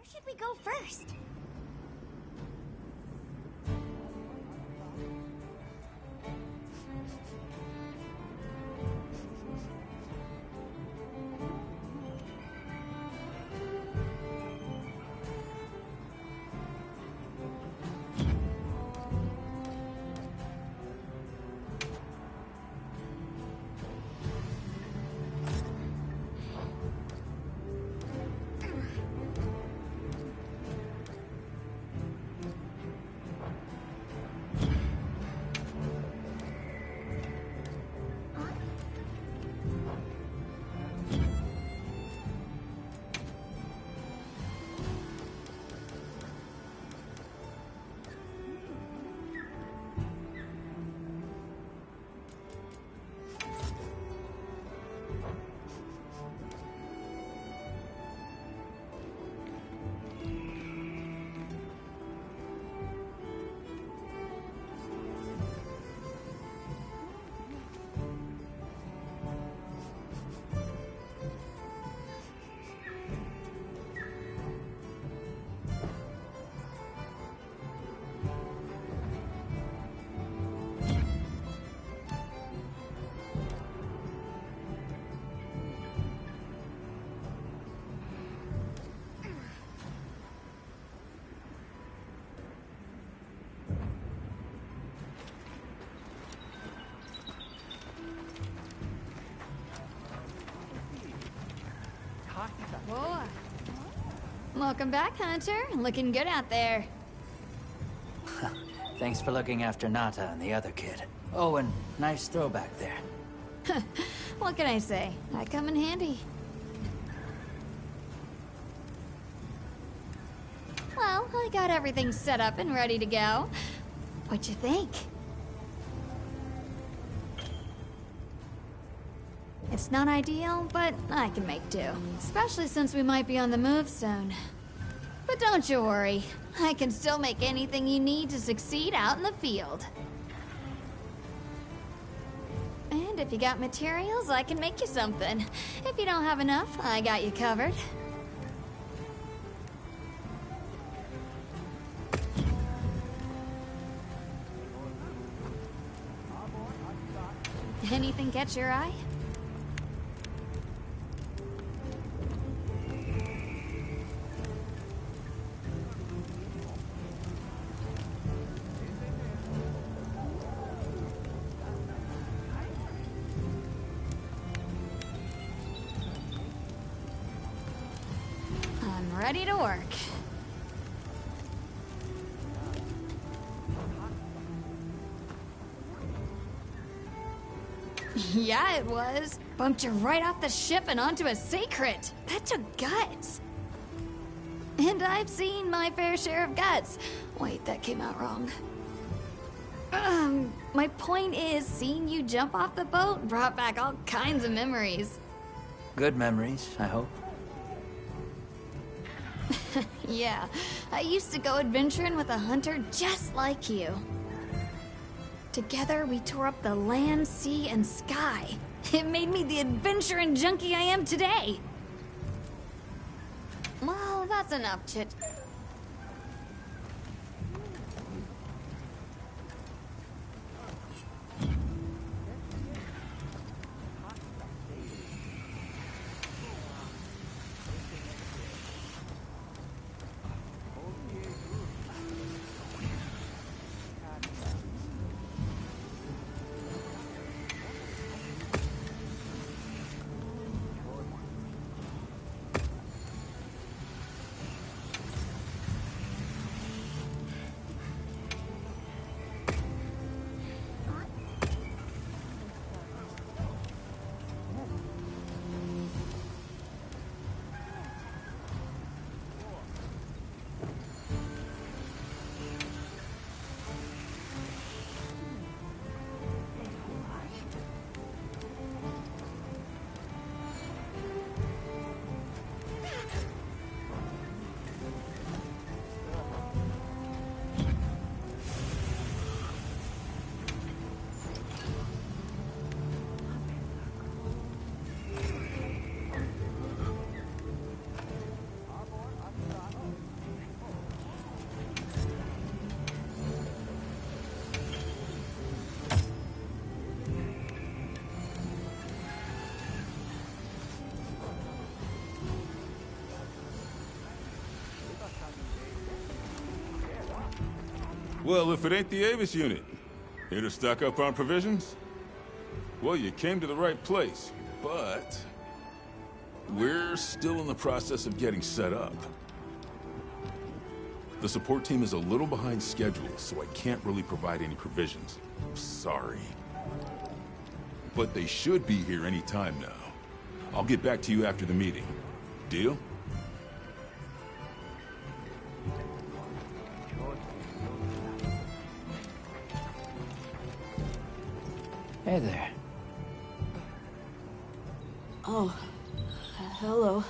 Where should we go first? Whoa. Welcome back, Hunter. Looking good out there. Thanks for looking after Nata and the other kid. Oh, and nice throwback there. What can I say? I come in handy. Well, I got everything set up and ready to go. What'd you think? It's not ideal, but I can make do. Especially since we might be on the move soon. But don't you worry. I can still make anything you need to succeed out in the field. And if you got materials, I can make you something. If you don't have enough, I got you covered. Anything catch your eye? I'm ready to work. Yeah, it was. Bumped you right off the ship and onto a secret. That took guts. And I've seen my fair share of guts. Wait, that came out wrong. My point is, seeing you jump off the boat brought back all kinds of memories. Good memories, I hope. Yeah, I used to go adventuring with a hunter just like you. Together, we tore up the land, sea, and sky. It made me the adventuring junkie I am today. Well, that's enough chit. Well, if it ain't the Avis unit, here to stock up on provisions? Well, you came to the right place, but we're still in the process of getting set up. The support team is a little behind schedule, so I can't really provide any provisions. Sorry. But they should be here any time now. I'll get back to you after the meeting. Deal? Hey there. Oh, hello.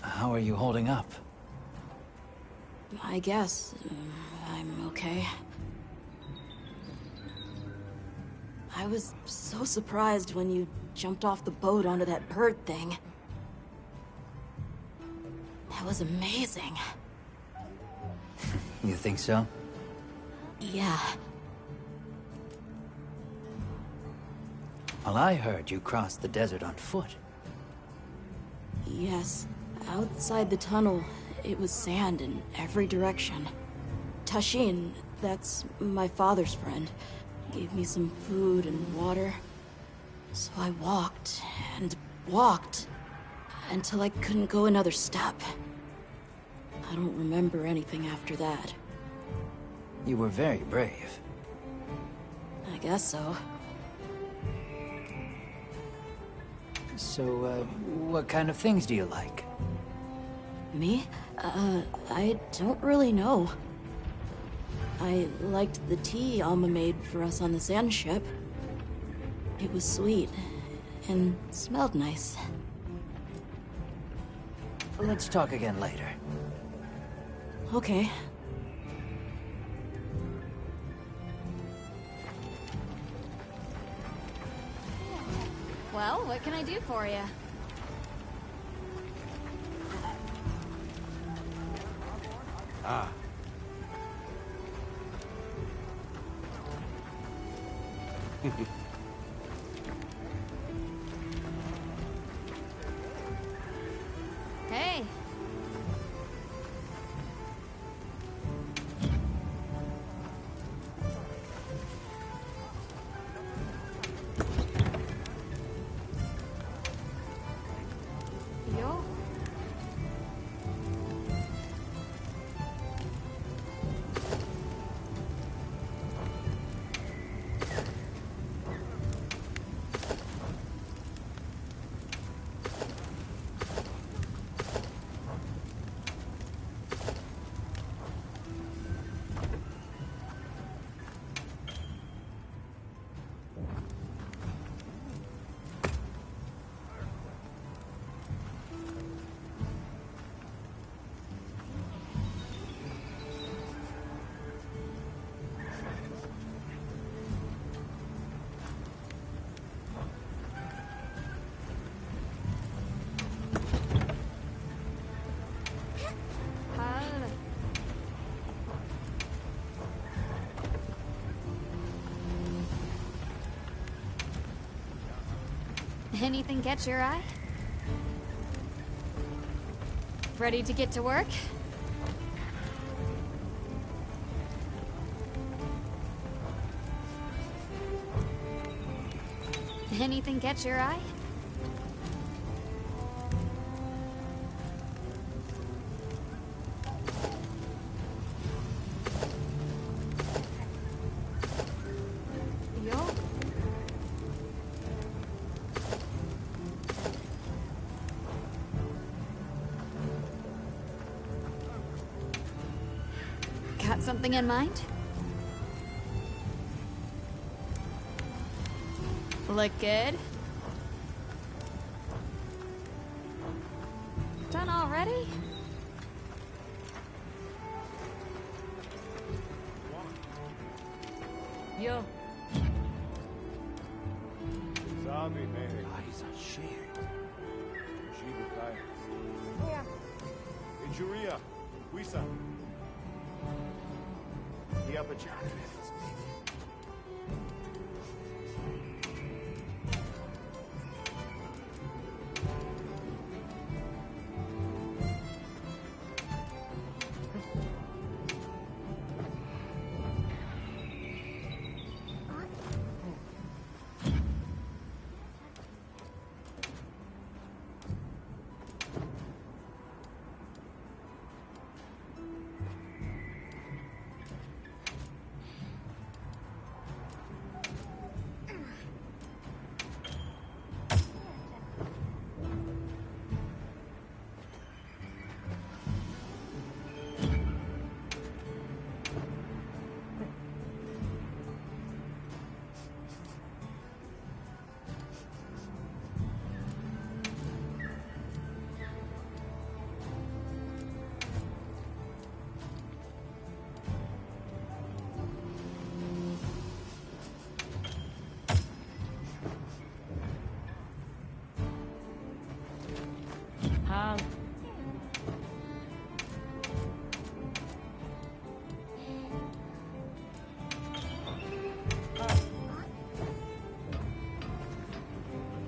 How are you holding up? I guess I'm okay. I was so surprised when you jumped off the boat onto that bird thing. That was amazing. You think so? Yeah. Well, I heard you crossed the desert on foot. Yes. Outside the tunnel, it was sand in every direction. Tashin, that's my father's friend, gave me some food and water. So I walked and walked until I couldn't go another step. I don't remember anything after that. You were very brave. I guess so. So, what kind of things do you like? Me? I don't really know. I liked the tea Alma made for us on the sand ship. It was sweet, and smelled nice. Let's talk again later. Okay. Well, what can I do for you? Ah. Hey. Yo. Anything catch your eye? Ready to get to work? Anything catch your eye? Yo. Got something in mind? Look good? Done already? Yo. Sabe, man. Eyes are shared. She retired. Injuria. Wisa. Iapacha.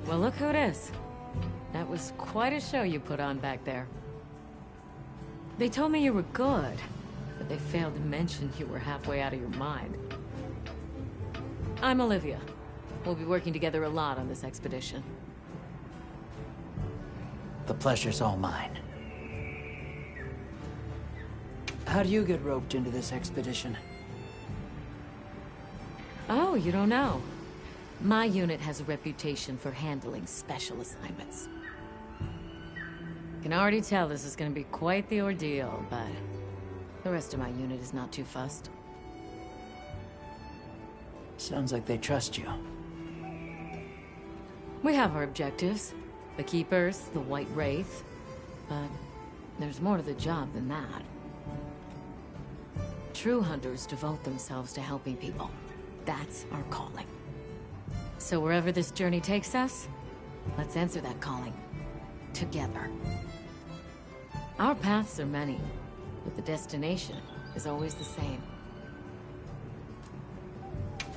Well, look who it is. That was quite a show you put on back there. They told me you were good, but they failed to mention you were halfway out of your mind. I'm Olivia. We'll be working together a lot on this expedition. The pleasure's all mine. How do you get roped into this expedition? Oh, you don't know? My unit has a reputation for handling special assignments. Can already tell this is gonna be quite the ordeal, but the rest of my unit is not too fussed. Sounds like they trust you. We have our objectives. The Keepers, the White Wraith. But there's more to the job than that. True hunters devote themselves to helping people. That's our calling. So wherever this journey takes us, let's answer that calling. Together. Our paths are many, but the destination is always the same.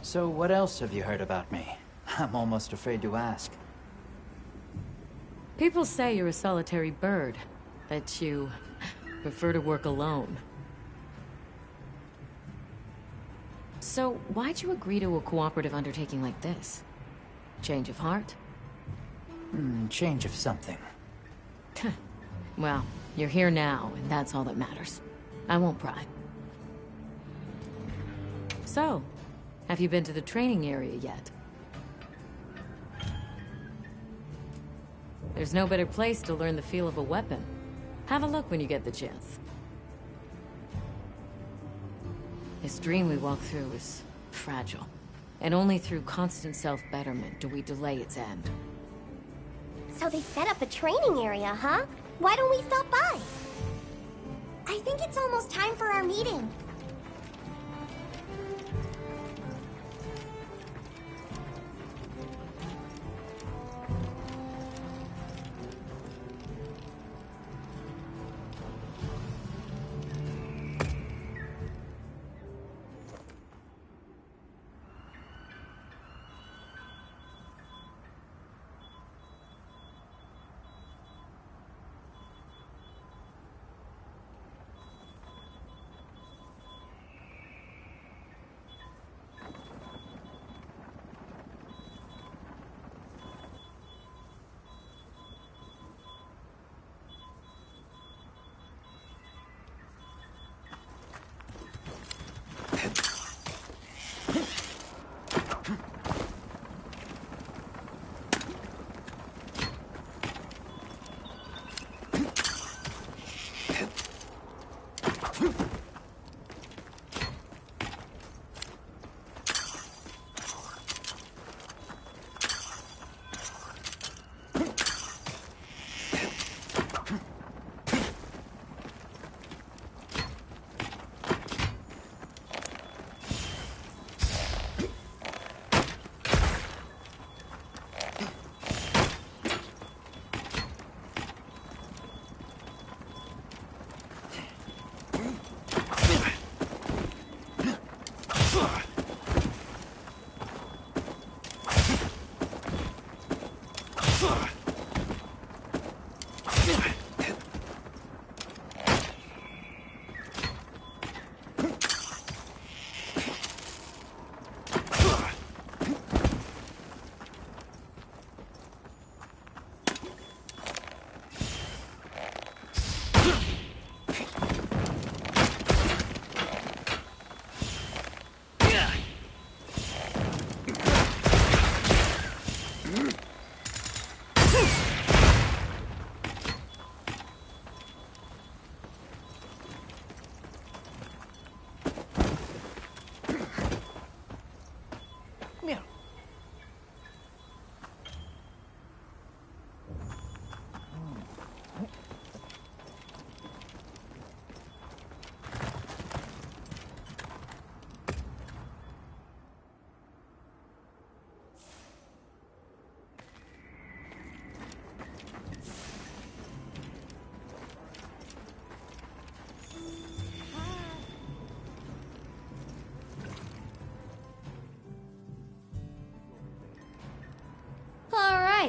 So what else have you heard about me? I'm almost afraid to ask. People say you're a solitary bird, that you prefer to work alone. So why'd you agree to a cooperative undertaking like this? Change of heart? Change of something. Well, you're here now, and that's all that matters. I won't pry. So, have you been to the training area yet? There's no better place to learn the feel of a weapon. Have a look when you get the chance. This dream we walk through is fragile. And only through constant self-betterment do we delay its end. So they set up a training area, huh? Why don't we stop by? I think it's almost time for our meeting.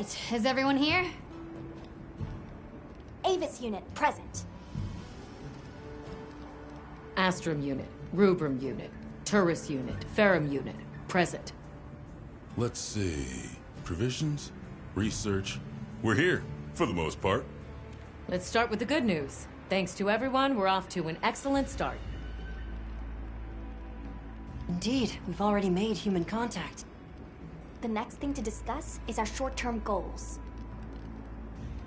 right, is everyone here? Avis unit, present. Astrum unit, Rubrum unit, Turris unit, Ferrum unit, present. Let's see. Provisions? Research? We're here, for the most part. Let's start with the good news. Thanks to everyone, we're off to an excellent start. Indeed, we've already made human contact. The next thing to discuss is our short-term goals.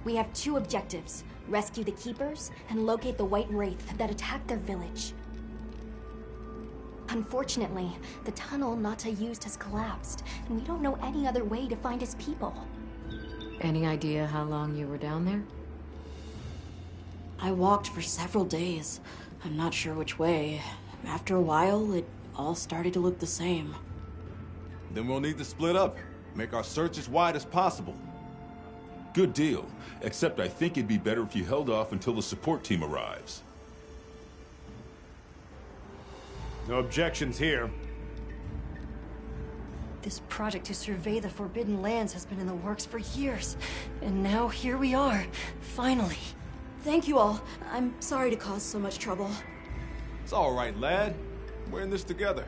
We have 2 objectives: rescue the Keepers and locate the White Wraith that attacked their village. Unfortunately, the tunnel Nata used has collapsed, and we don't know any other way to find his people. Any idea how long you were down there? I walked for several days. I'm not sure which way. After a while, it all started to look the same. Then we'll need to split up. Make our search as wide as possible. Good deal. Except I think it'd be better if you held off until the support team arrives. No objections here. This project to survey the Forbidden Lands has been in the works for years. And now here we are, finally. Thank you all. I'm sorry to cause so much trouble. It's all right, lad. We're in this together.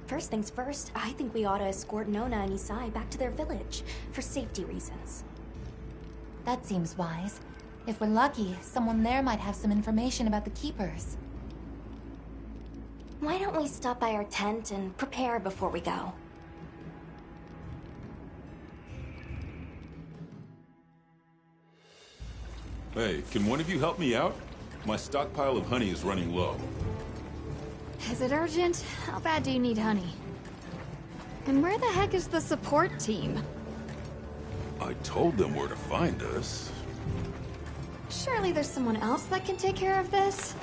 First things first, I think we ought to escort Nona and Isai back to their village, for safety reasons. That seems wise. If we're lucky, someone there might have some information about the Keepers. Why don't we stop by our tent and prepare before we go? Hey, can one of you help me out? My stockpile of honey is running low. Is it urgent? How bad do you need honey? And where the heck is the support team? I told them where to find us. Surely there's someone else that can take care of this?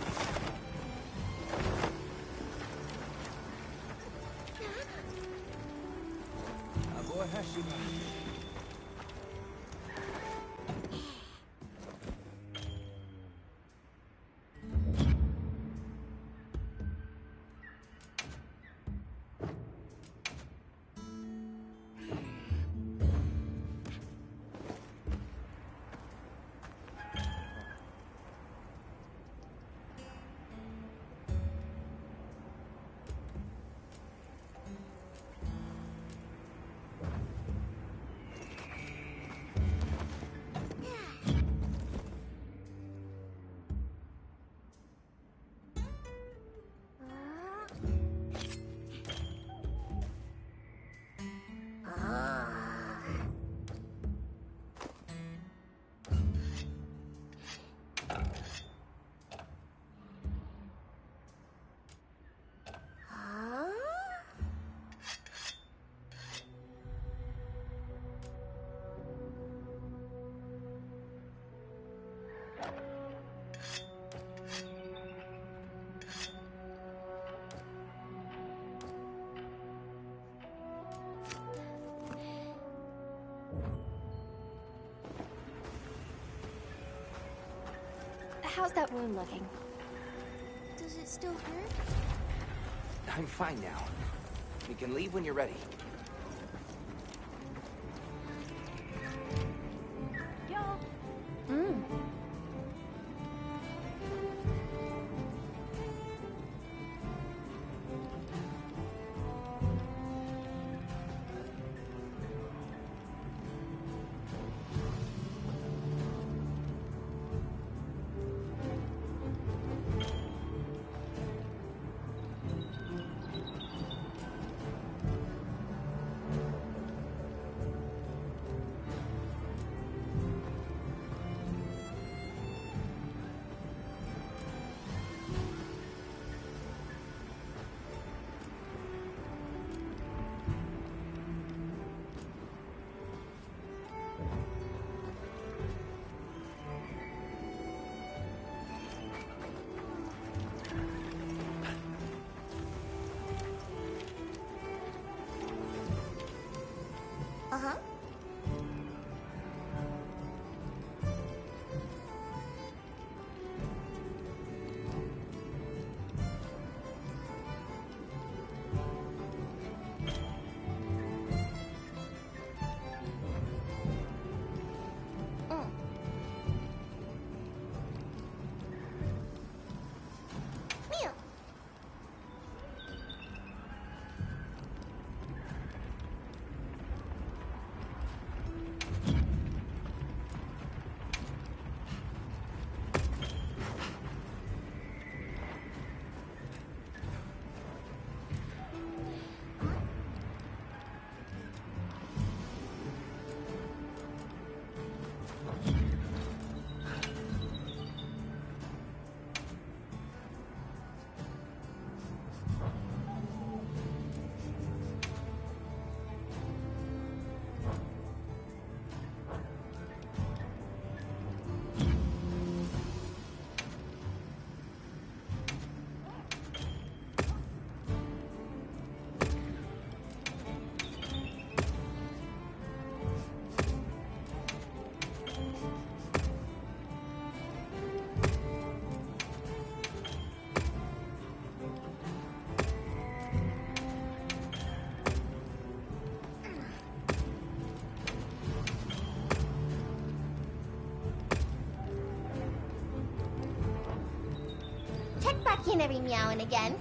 How's that wound looking? Does it still hurt? I'm fine now. We can leave when you're ready. back in every meow and again.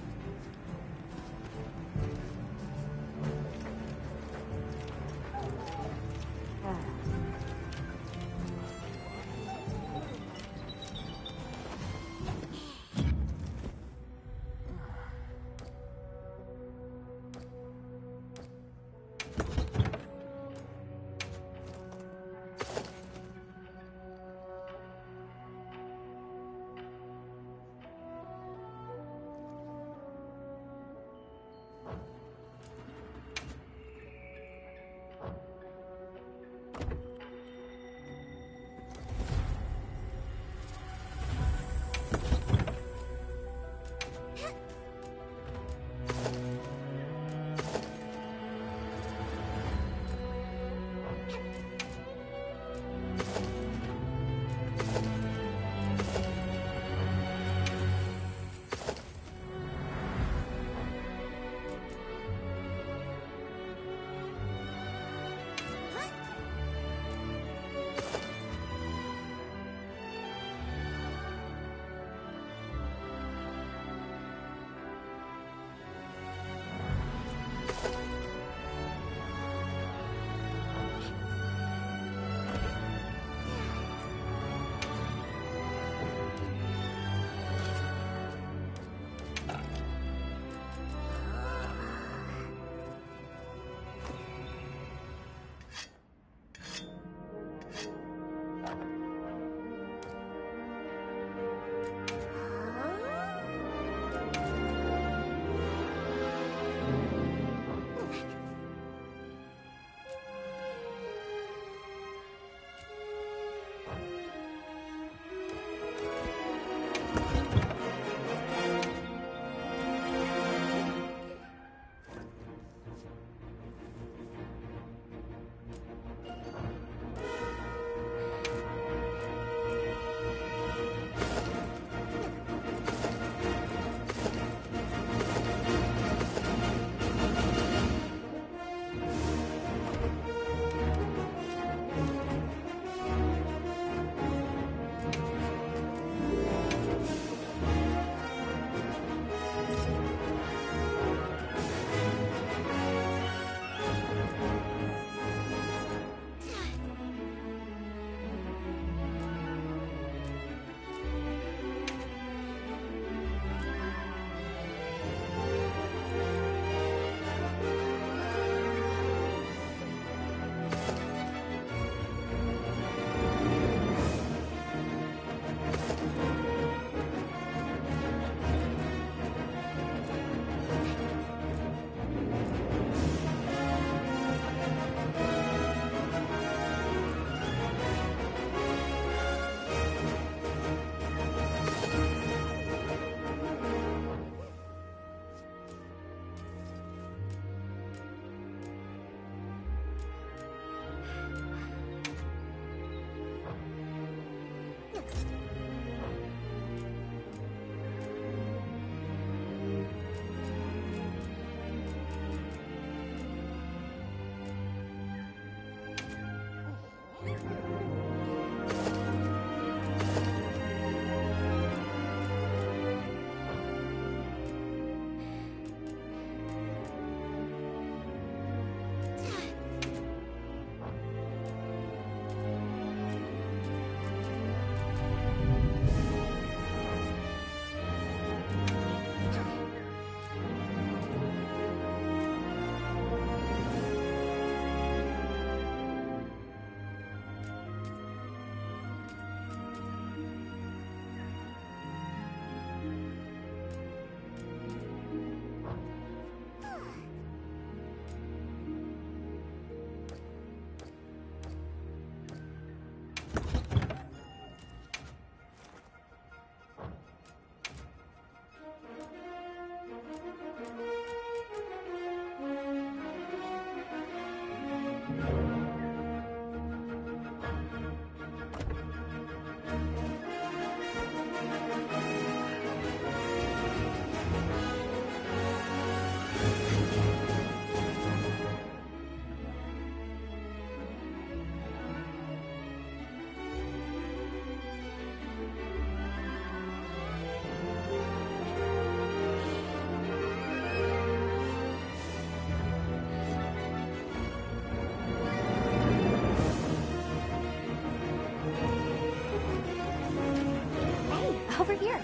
Over here.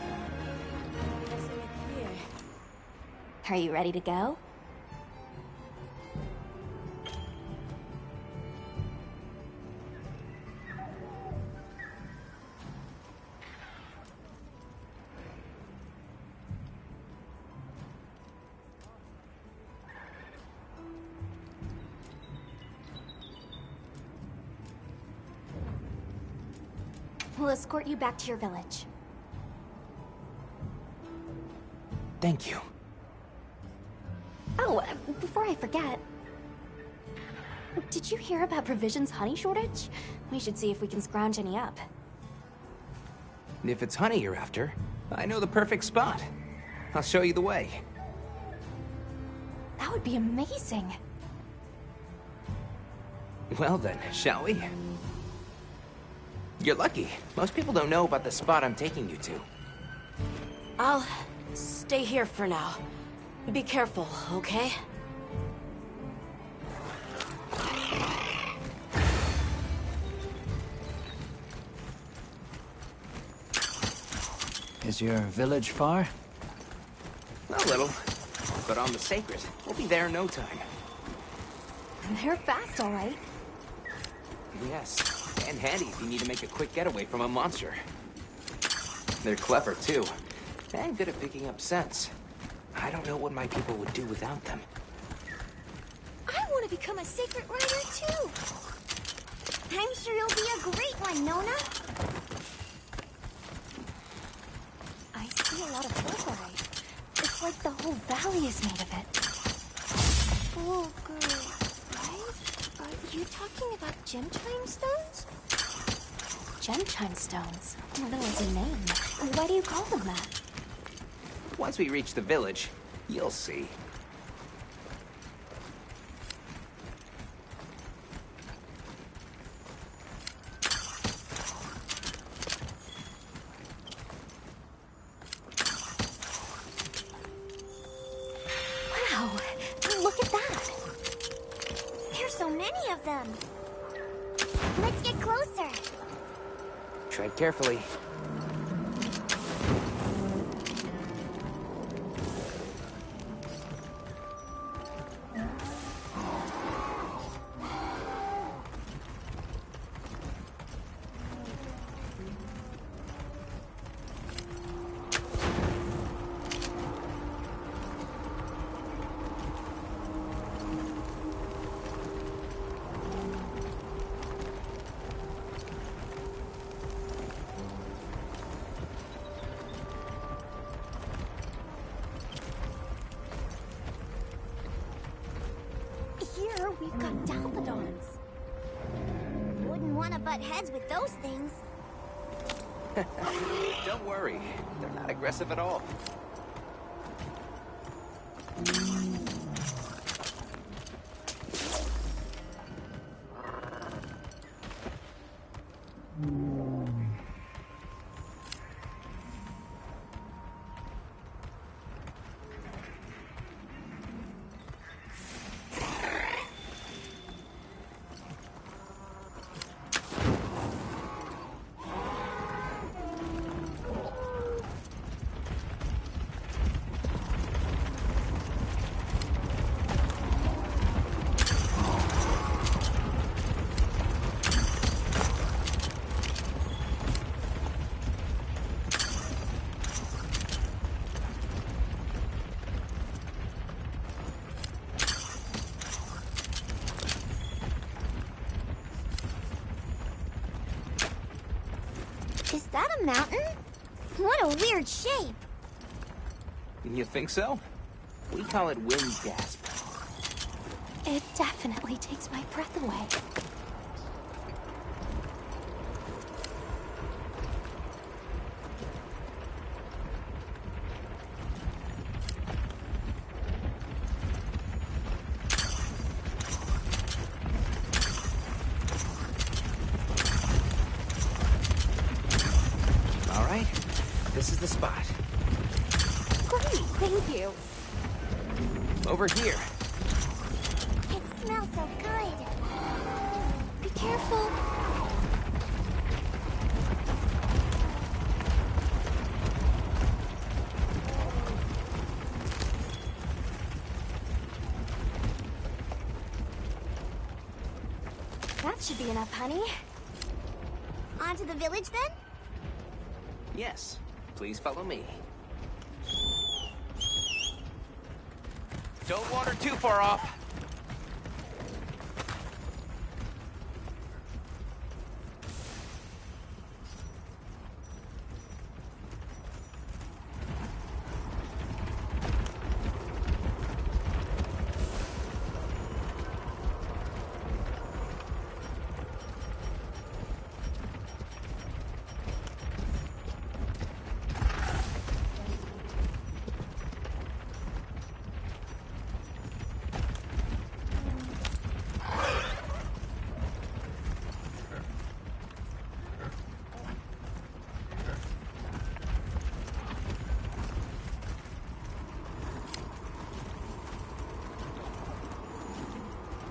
Are you ready to go? We'll escort you back to your village. Thank you. Oh, before I forget... Did you hear about Provision's honey shortage? We should see if we can scrounge any up. If it's honey you're after, I know the perfect spot. I'll show you the way. That would be amazing. Well then, shall we? You're lucky. Most people don't know about the spot I'm taking you to. I'll stay here for now. Be careful, okay? Is your village far? A little. But on the sacred, we'll be there in no time. They're fast, all right. Yes, and handy if you need to make a quick getaway from a monster. They're clever, too. And good at picking up scents. I don't know what my people would do without them. I want to become a sacred rider, too. I'm sure you'll be a great one, Nona. I see a lot of fluorite. It's like the whole valley is made of it. Oh, good. Right? Are you talking about gem chime stones? Gem chime stones. Well, that was a name. Why do you call them that? Once we reach the village, you'll see. Wow, look at that. There's so many of them. Let's get closer. Tread carefully. Here we've got Dalphodons. Wouldn't want to butt heads with those things. Don't worry, they're not aggressive at all. Is that a mountain? What a weird shape. You think so? We call it wind's gasp. It definitely takes my breath away. All right, this is the spot. Great, thank you. Over here. It smells so good. Be careful. should be enough, honey. On to the village, then? Yes. Please follow me. Don't wander too far off.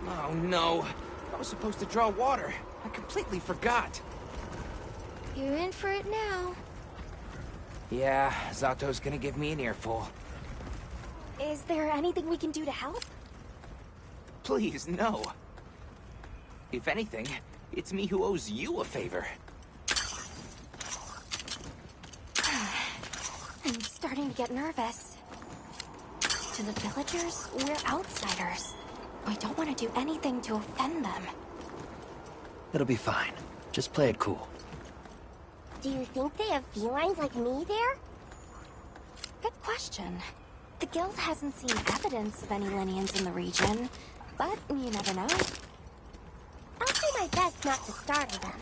Oh no, I was supposed to draw water. I completely forgot. You're in for it now. Yeah, Zato's gonna give me an earful. Is there anything we can do to help? Please, no. If anything, it's me who owes you a favor. I'm starting to get nervous. To the villagers, we're outsiders. I don't want to do anything to offend them. It'll be fine. Just play it cool. Do you think they have felines like me there? Good question. The guild hasn't seen evidence of any Linians in the region, but you never know. I'll do my best not to startle them.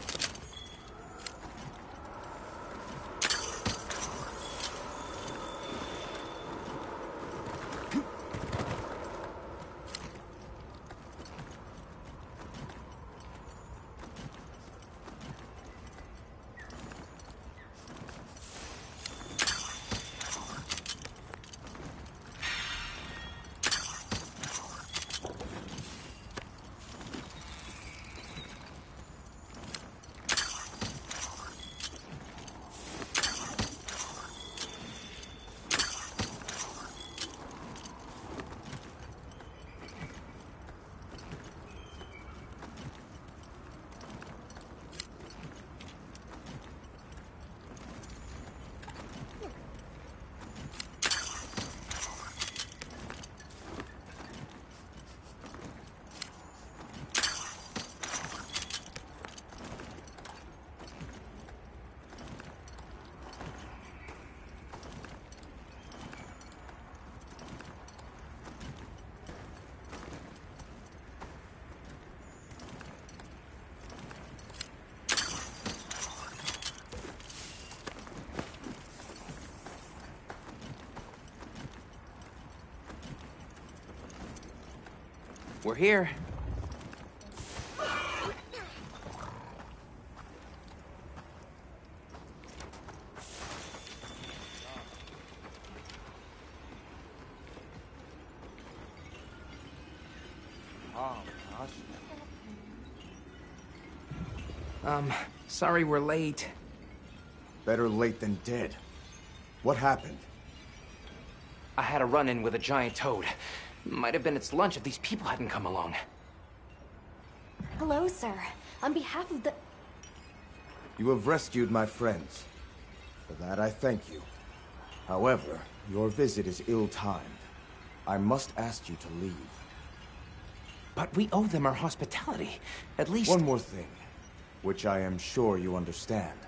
We're here. Sorry we're late. Better late than dead. What happened? I had a run-in with a giant toad. Might have been its lunch if these people hadn't come along. Hello, sir. On behalf of the... You have rescued my friends. For that I thank you. However, your visit is ill-timed. I must ask you to leave. But we owe them our hospitality. At least... One more thing, which I am sure you understand.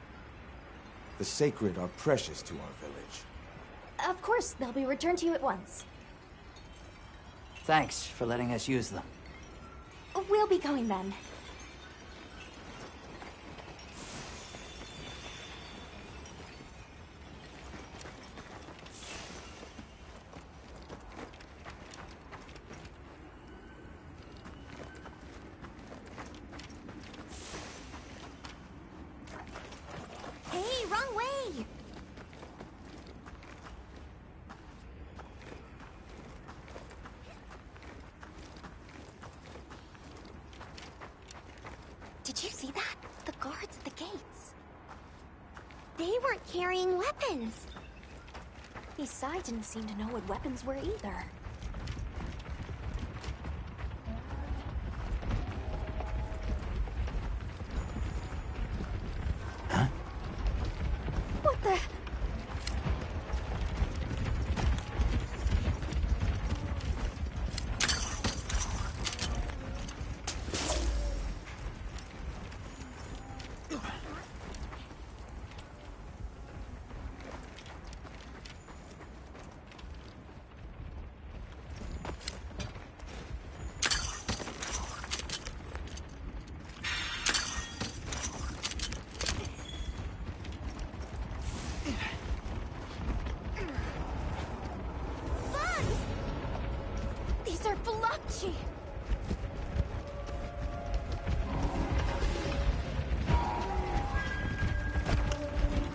The sacred are precious to our village. Of course, they'll be returned to you at once. Thanks for letting us use them. We'll be going then. Hey, wrong way! Did you see that? The guards at the gates. They weren't carrying weapons. Besides, didn't seem to know what weapons were either.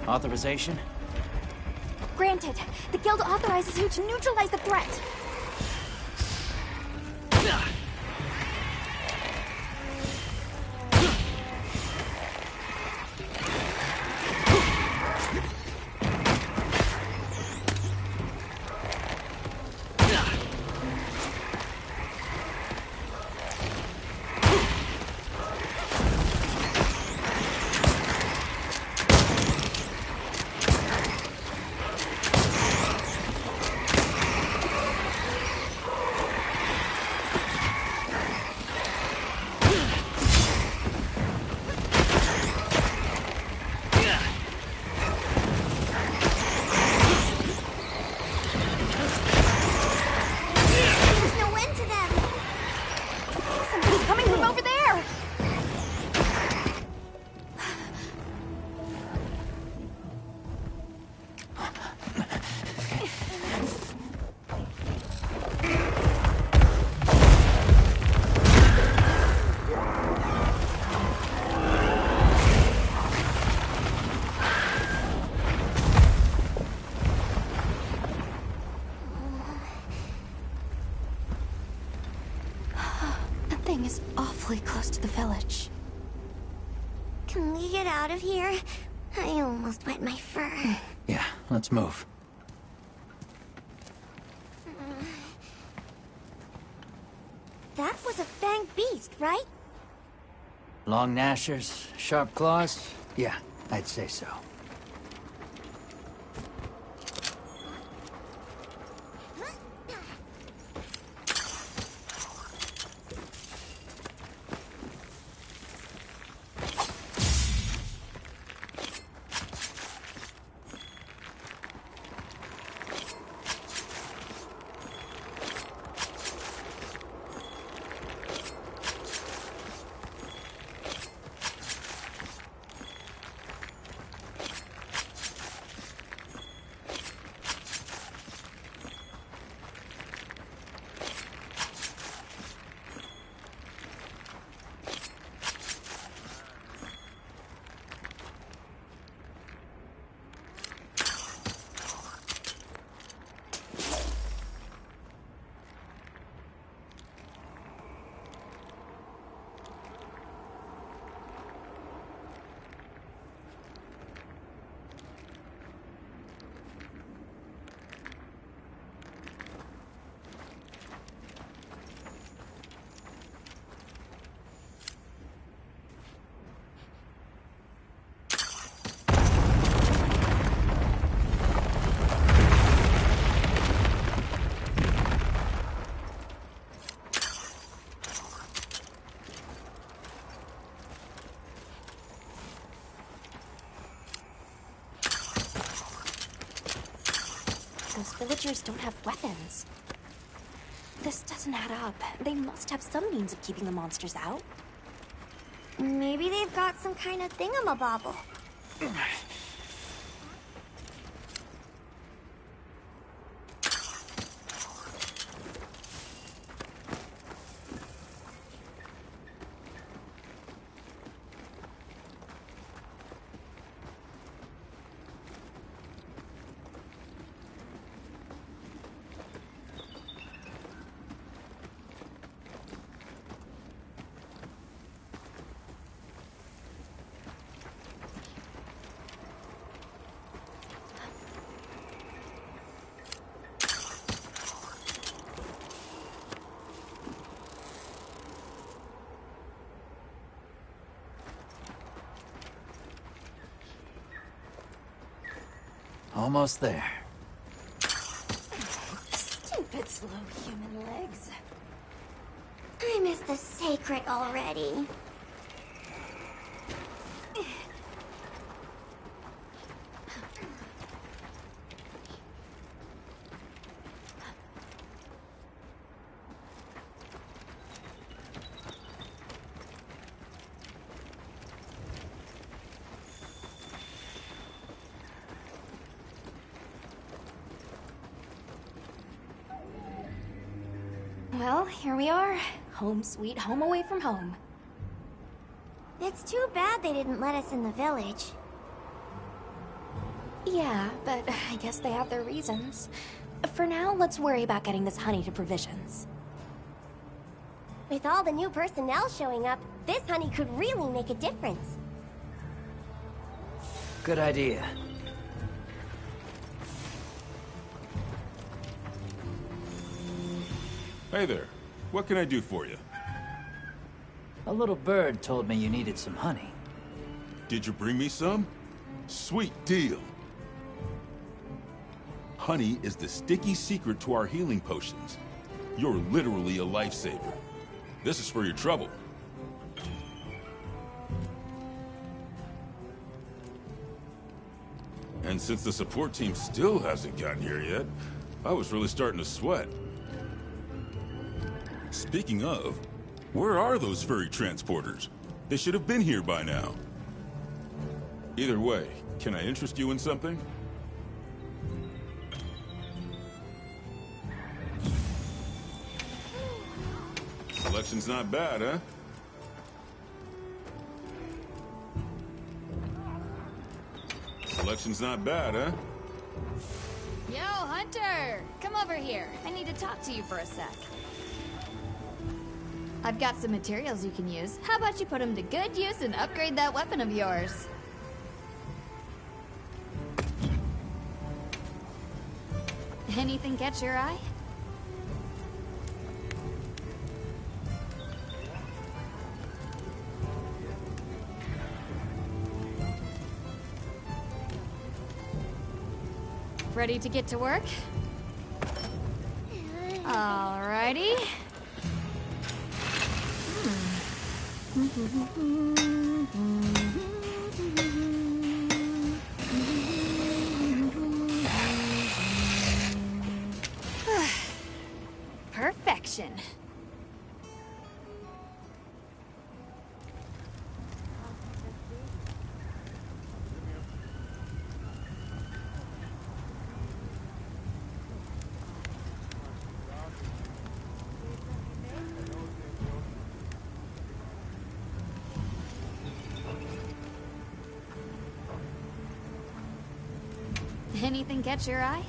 Authorization? Granted, the guild authorizes you to neutralize the threat. Is awfully close to the village. Can we get out of here? I almost wet my fur. Yeah, let's move. That was a fanged beast, right? Long gnashers, sharp claws? Yeah, I'd say so. Those villagers don't have weapons. This doesn't add up. They must have some means of keeping the monsters out. Maybe they've got some kind of thingamabobble. Almost there. Stupid slow human legs. I miss the sacred already. Well, here we are. Home sweet home away from home. It's too bad they didn't let us in the village. Yeah, but I guess they have their reasons. For now, let's worry about getting this honey to provisions. With all the new personnel showing up, this honey could really make a difference. Good idea. Hey there. What can I do for you? A little bird told me you needed some honey. Did you bring me some? Sweet deal. Honey is the sticky secret to our healing potions. You're literally a lifesaver. This is for your trouble. And since the support team still hasn't gotten here yet, I was really starting to sweat. Speaking of, where are those furry transporters? They should have been here by now. Either way, can I interest you in something? Selection's not bad, huh? Selection's not bad, huh? Yo, Hunter! Come over here. I need to talk to you for a sec. I've got some materials you can use. How about you put them to good use and upgrade that weapon of yours? Anything catch your eye? Ready to get to work? Alrighty. Perfection. Anything catch your eye?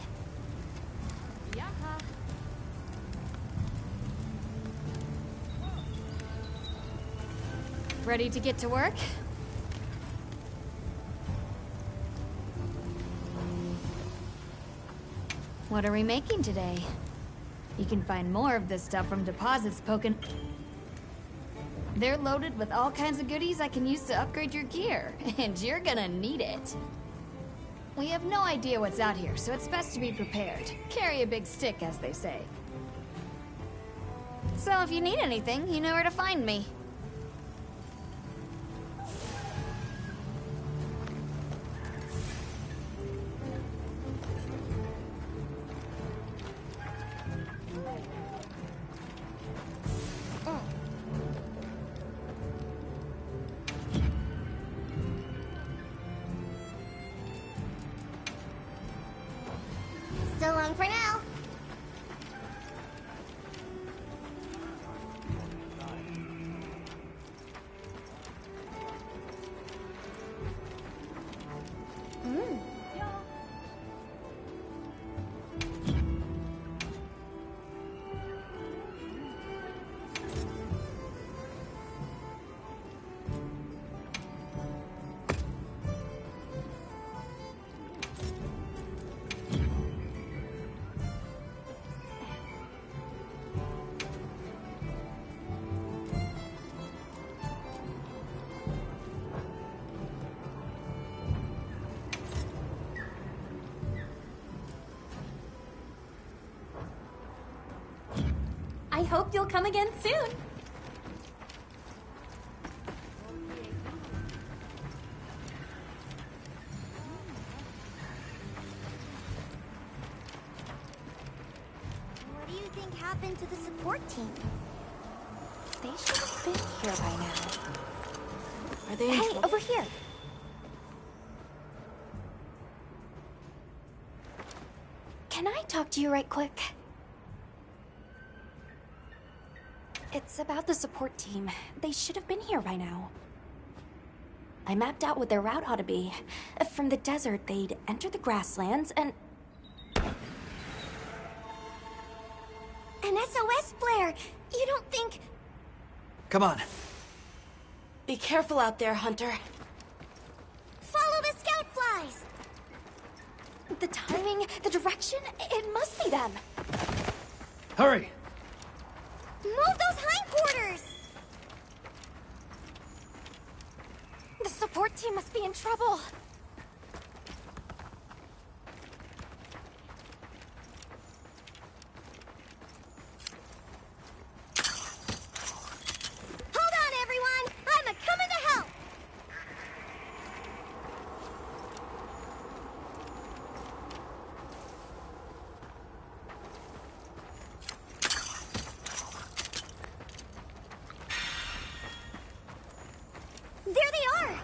Ready to get to work? What are we making today? You can find more of this stuff from deposits poking... They're loaded with all kinds of goodies I can use to upgrade your gear, and you're gonna need it. We have no idea what's out here, so it's best to be prepared. Carry a big stick, as they say. So if you need anything, you know where to find me. So long for now. I hope you'll come again soon. What do you think happened to the support team? They should have been here by now. Are they in Hey, trouble? over here! Can I talk to you right quick? It's about the support team. They should have been here by now. I mapped out what their route ought to be. From the desert, they'd enter the grasslands and... An SOS flare! You don't think... Come on. Be careful out there, Hunter. Follow the scout flies! The timing, the direction, it must be them. Hurry! Move those hindquarters! The support team must be in trouble. Hold on, everyone! I'm a-coming to help! There they are!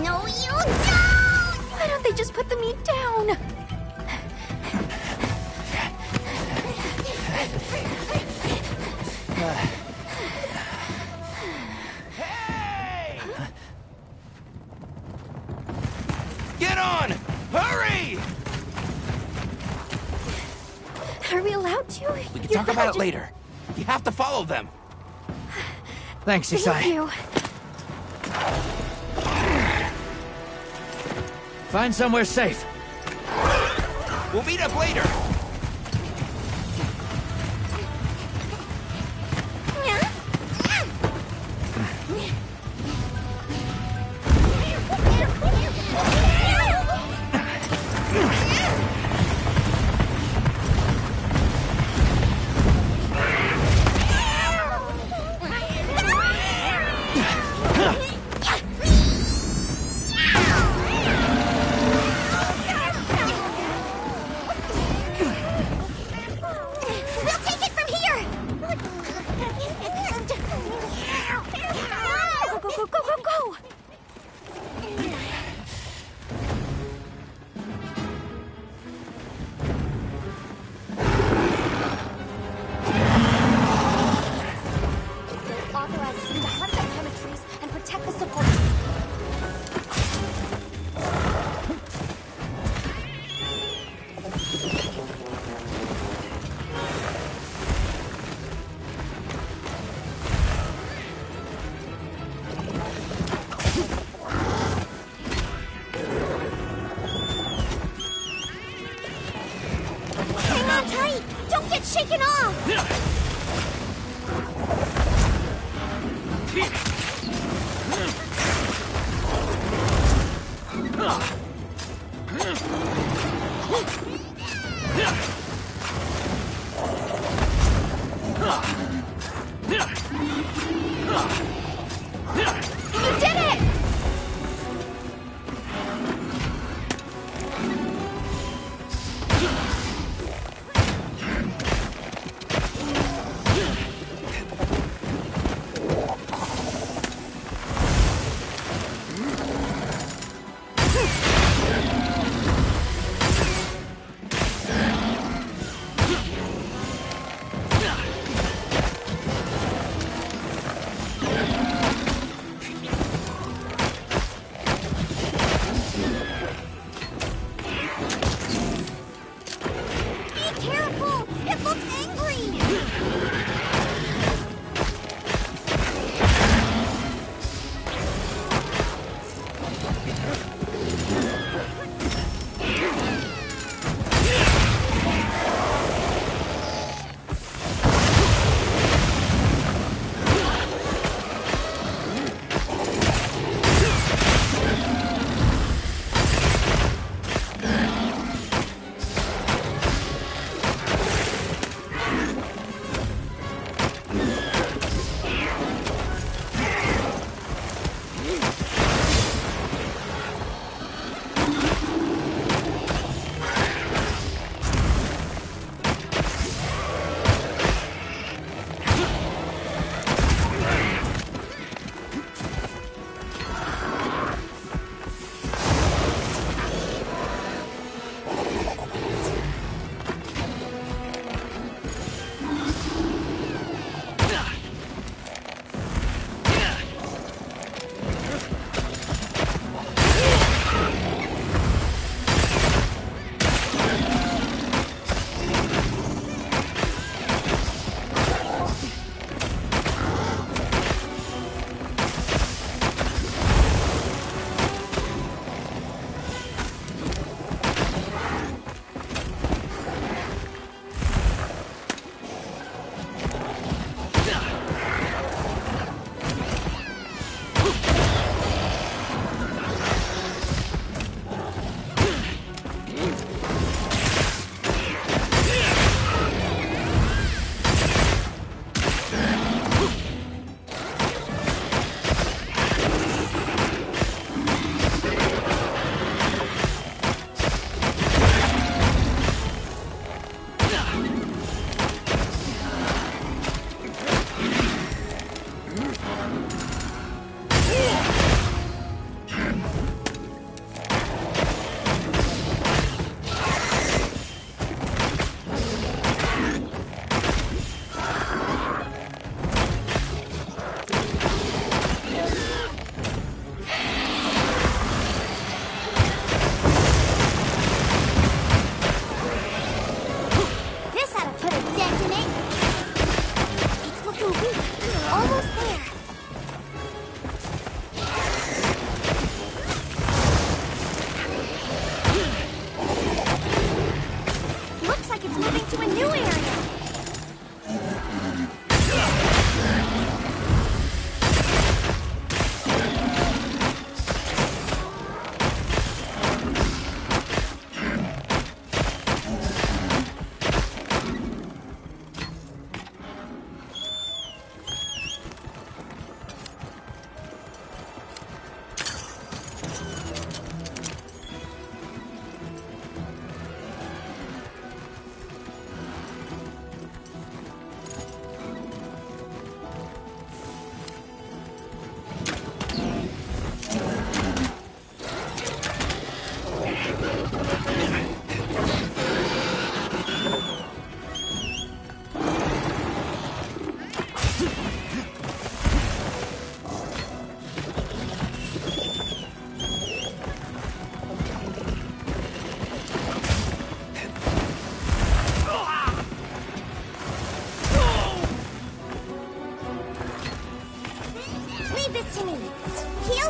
No, you don't! Why don't they just put the meat down? Get on! Hurry! Are we allowed to? We can talk about it later. You have to follow them. Thanks, Thank Isai. you. Find somewhere safe. We'll meet up later. We'll take it from here! Go, go, go, go, go, go! It authorizes him to hunt the hermit trees and protect the support team. Hang on tight! Don't get shaken off! You did it!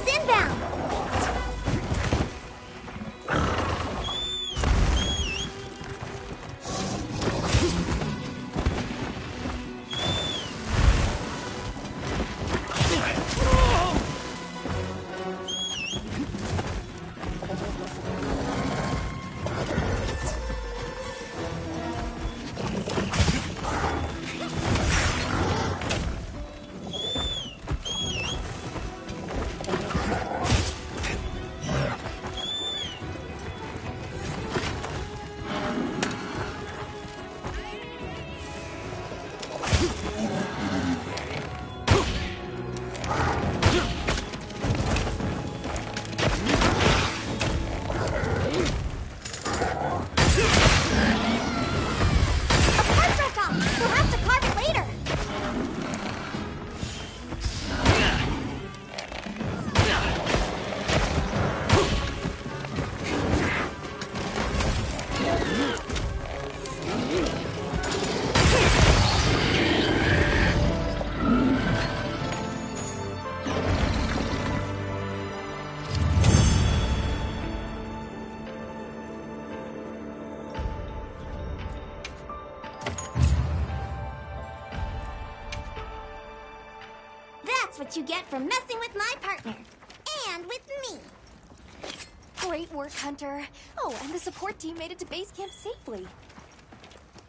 Missiles inbound! That's what you get for messing with my partner. And with me. Great work, Hunter. Oh, and the support team made it to base camp safely.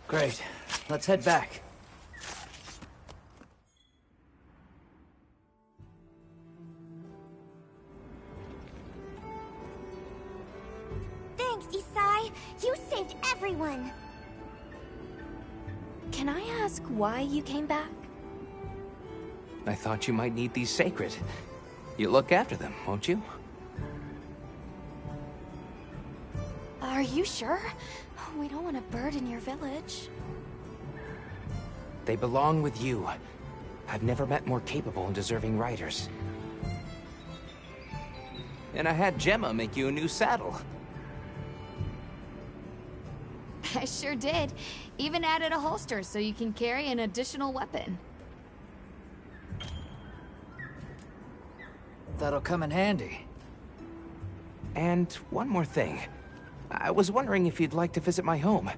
Great. Let's head back. Thanks, Isai. You saved everyone. Can I ask why you came back? I thought you might need these sacred. You look after them, won't you? Are you sure? We don't want to burden your village. They belong with you. I've never met more capable and deserving riders. And I had Gemma make you a new saddle. I sure did. Even added a holster so you can carry an additional weapon. That'll come in handy. And one more thing. I was wondering if you'd like to visit my home.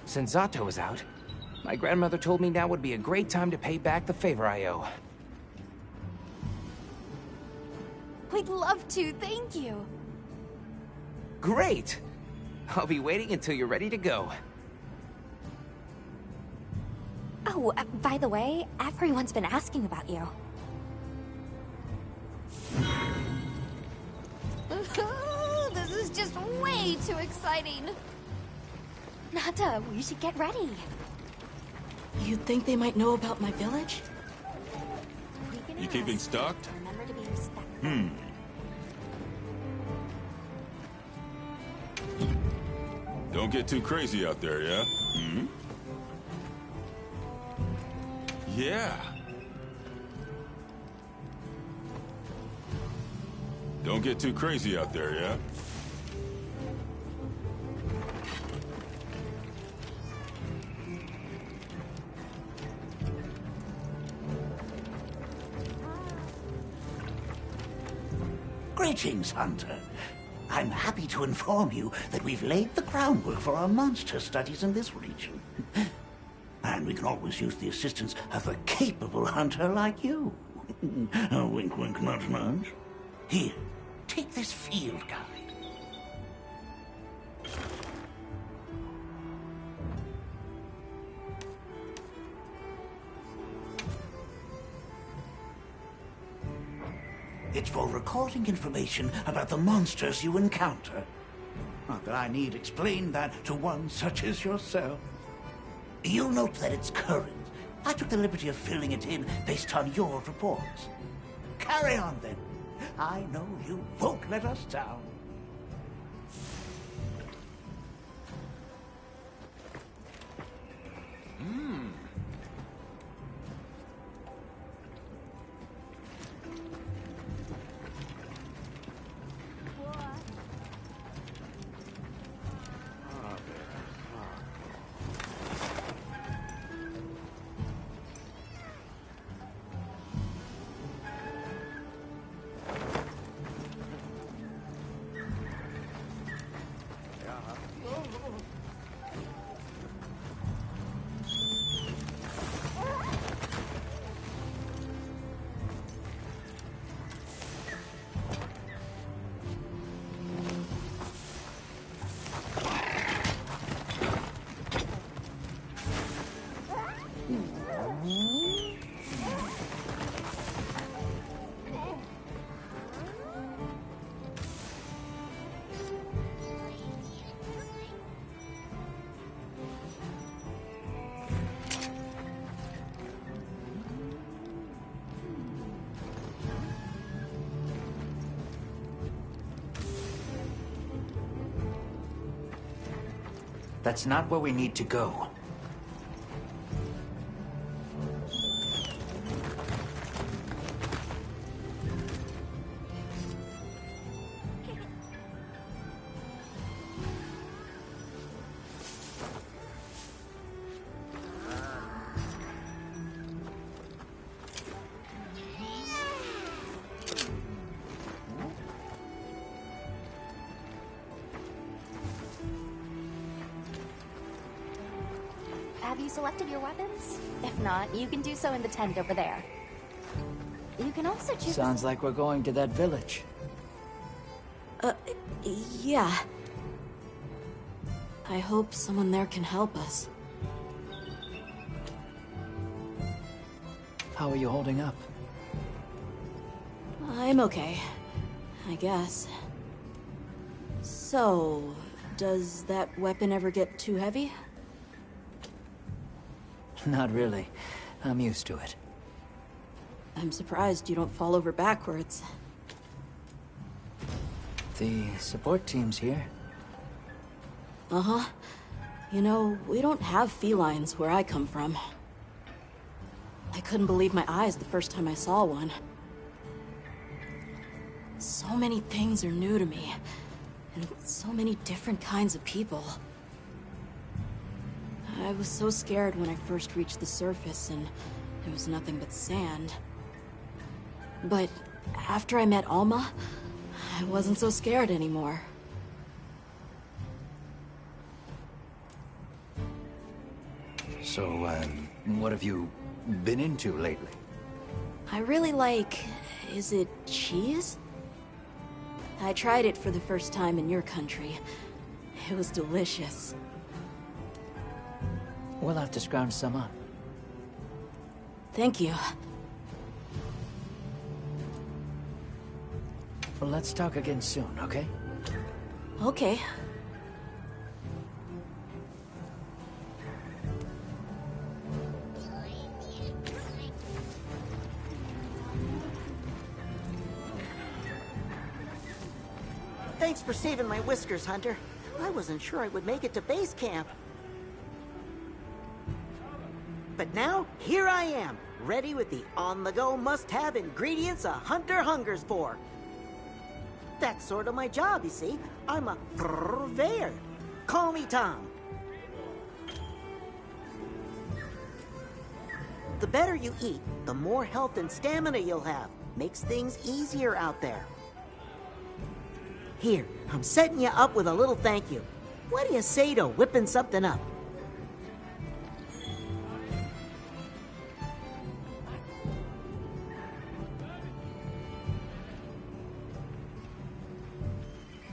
Since Zato is out, my grandmother told me now would be a great time to pay back the favor I owe. We'd love to, thank you. Great! I'll be waiting until you're ready to go. Oh, by the way, everyone's been asking about you. This is just way too exciting. Nata, we should get ready. You think they might know about my village? You keeping stocked? Remember to be respectful. Don't get too crazy out there, yeah? Yeah. Don't get too crazy out there, yeah? Greetings, Hunter. I'm happy to inform you that we've laid the groundwork for our monster studies in this region. And we can always use the assistance of a capable hunter like you. Wink, wink, nudge, nudge. Here, take this field guide. It's for recording information about the monsters you encounter. Not that I need explain that to one such as yourself. You'll note that it's current. I took the liberty of filling it in based on your reports. Carry on, then. I know you won't let us down. That's not where we need to go. Have you selected your weapons? If not, you can do so in the tent over there. You can also choose. Sounds like we're going to that village. Yeah. I hope someone there can help us. How are you holding up? I'm okay. I guess. So, does that weapon ever get too heavy? Not really. I'm used to it. I'm surprised you don't fall over backwards. The support team's here. Uh-huh. You know, we don't have felines where I come from. I couldn't believe my eyes the first time I saw one. So many things are new to me, and so many different kinds of people. I was so scared when I first reached the surface, and there was nothing but sand. But after I met Alma, I wasn't so scared anymore. So, what have you been into lately? I really like... is it cheese? I tried it for the first time in your country. It was delicious. We'll have to scrounge some up. Thank you. Well, let's talk again soon, okay? Okay. Thanks for saving my whiskers, Hunter. I wasn't sure I would make it to base camp. But now, here I am, ready with the on-the-go must-have ingredients a hunter hungers for. That's sort of my job, you see. I'm a purveyor. Call me Tom. The better you eat, the more health and stamina you'll have. Makes things easier out there. Here, I'm setting you up with a little thank you. What do you say to whipping something up?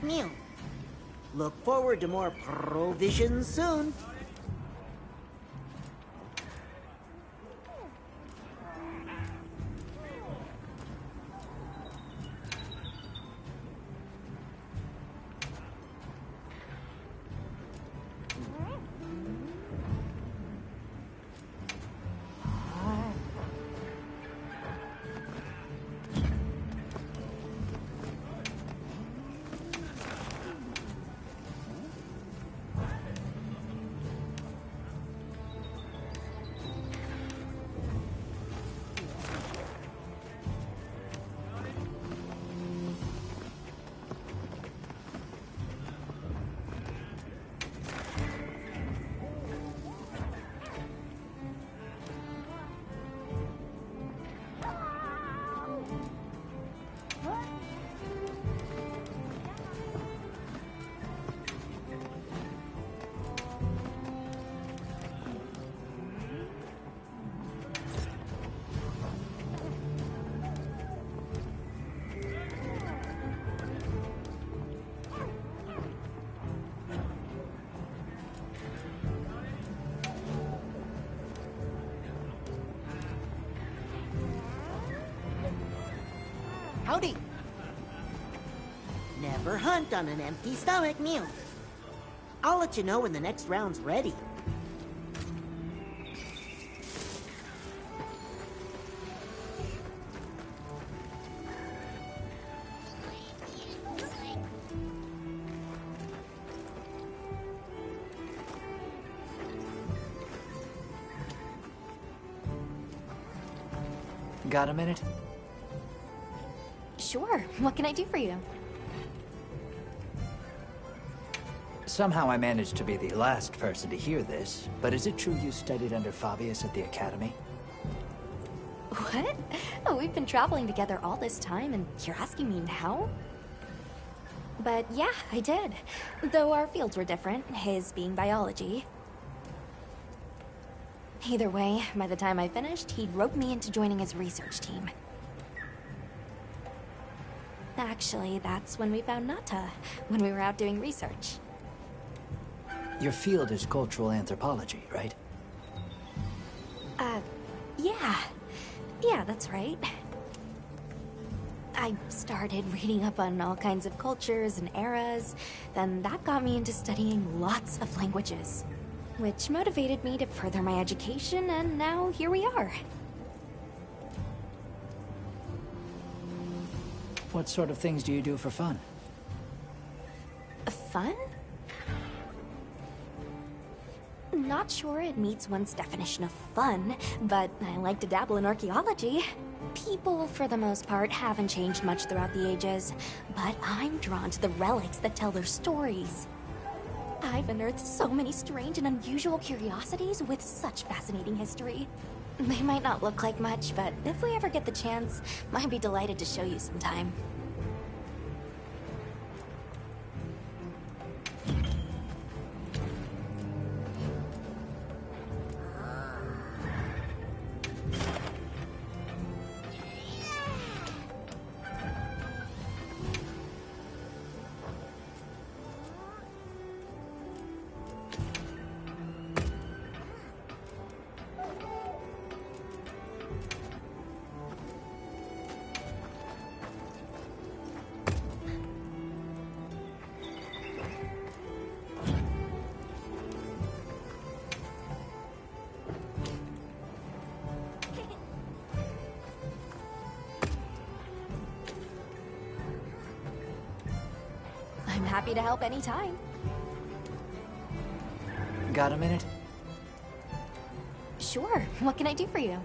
Mew. Look forward to more provisions soon. Howdy. Never hunt on an empty stomach, Mew. I'll let you know when the next round's ready. Got a minute? Sure. What can I do for you? Somehow I managed to be the last person to hear this, but is it true you studied under Fabius at the Academy? What? Oh, we've been traveling together all this time, and you're asking me now? But yeah, I did. Though our fields were different, his being biology. Either way, by the time I finished, he'd roped me into joining his research team. Actually, that's when we found Nata, when we were out doing research. Your field is cultural anthropology, right? Yeah. Yeah, that's right. I started reading up on all kinds of cultures and eras, then that got me into studying lots of languages, which motivated me to further my education, and now here we are. What sort of things do you do for fun? Fun? Not sure it meets one's definition of fun, but I like to dabble in archaeology. People, for the most part, haven't changed much throughout the ages, but I'm drawn to the relics that tell their stories. I've unearthed so many strange and unusual curiosities with such fascinating history. They might not look like much, but if we ever get the chance, I'd be delighted to show you sometime. I'm happy to help anytime. Got a minute? Sure. What can I do for you?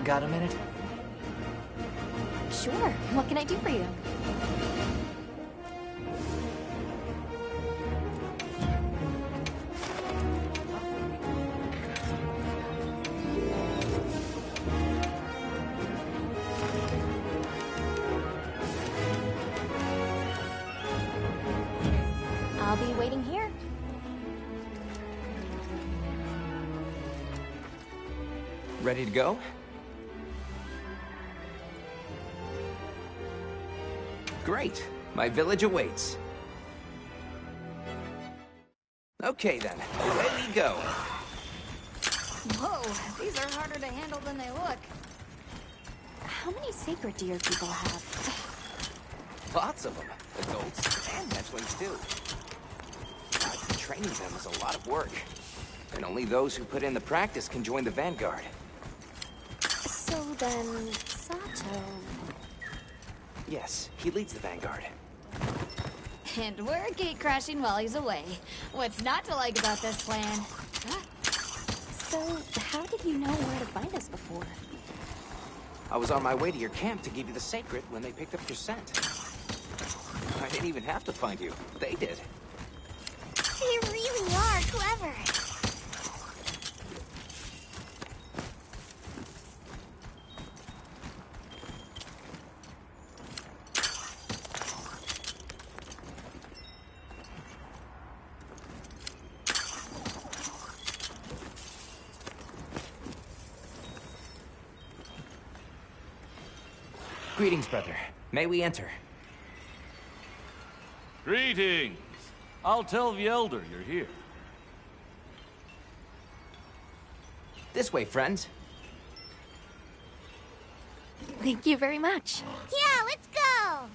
Got a minute? Sure. What can I do for you? I'll be waiting here. Ready to go? Great. My village awaits. Okay then, away we go. Whoa, these are harder to handle than they look. How many sacred deer people have? Lots of them. Adults and hatchlings too. Training them is a lot of work. And only those who put in the practice can join the Vanguard. So then, Sato... Yes, he leads the Vanguard. And we're gate-crashing while he's away. What's not to like about this plan? So, how did you know where to find us before? I was on my way to your camp to give you the sacred when they picked up your scent. I didn't even have to find you. They did. They really are clever. Greetings, brother. May we enter? Greetings. I'll tell the Elder you're here. This way, friends. Thank you very much. Yeah, let's go!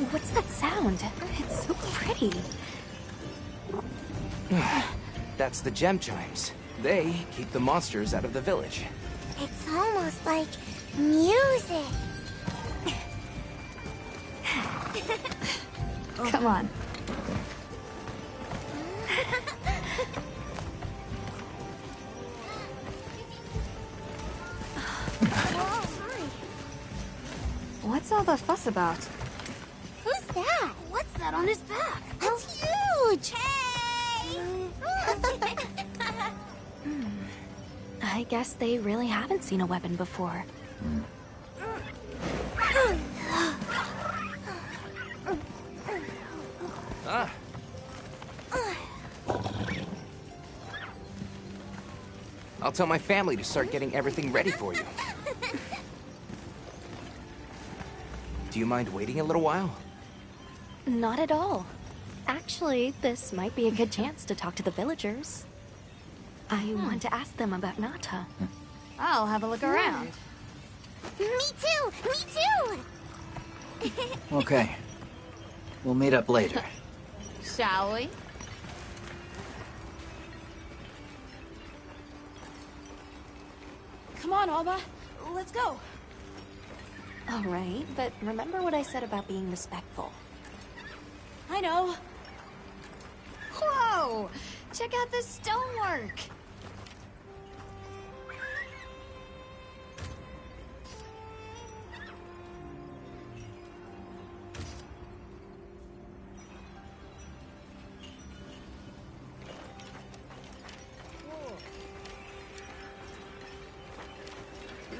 What's that sound? It's so pretty. That's the gem chimes. They keep the monsters out of the village. It's almost like music. Come on. What's all the fuss about? Who's that? What's that on his back? It's huge! Hey! I guess they really haven't seen a weapon before. Ah. I'll tell my family to start getting everything ready for you. Do you mind waiting a little while? Not at all. Actually, this might be a good chance to talk to the villagers. I want to ask them about Nata. I'll have a look around. Me too! Me too! Okay. We'll meet up later. Shall we? Come on, Alma. Let's go. All right, but remember what I said about being respectful. I know. Whoa! Check out this stonework.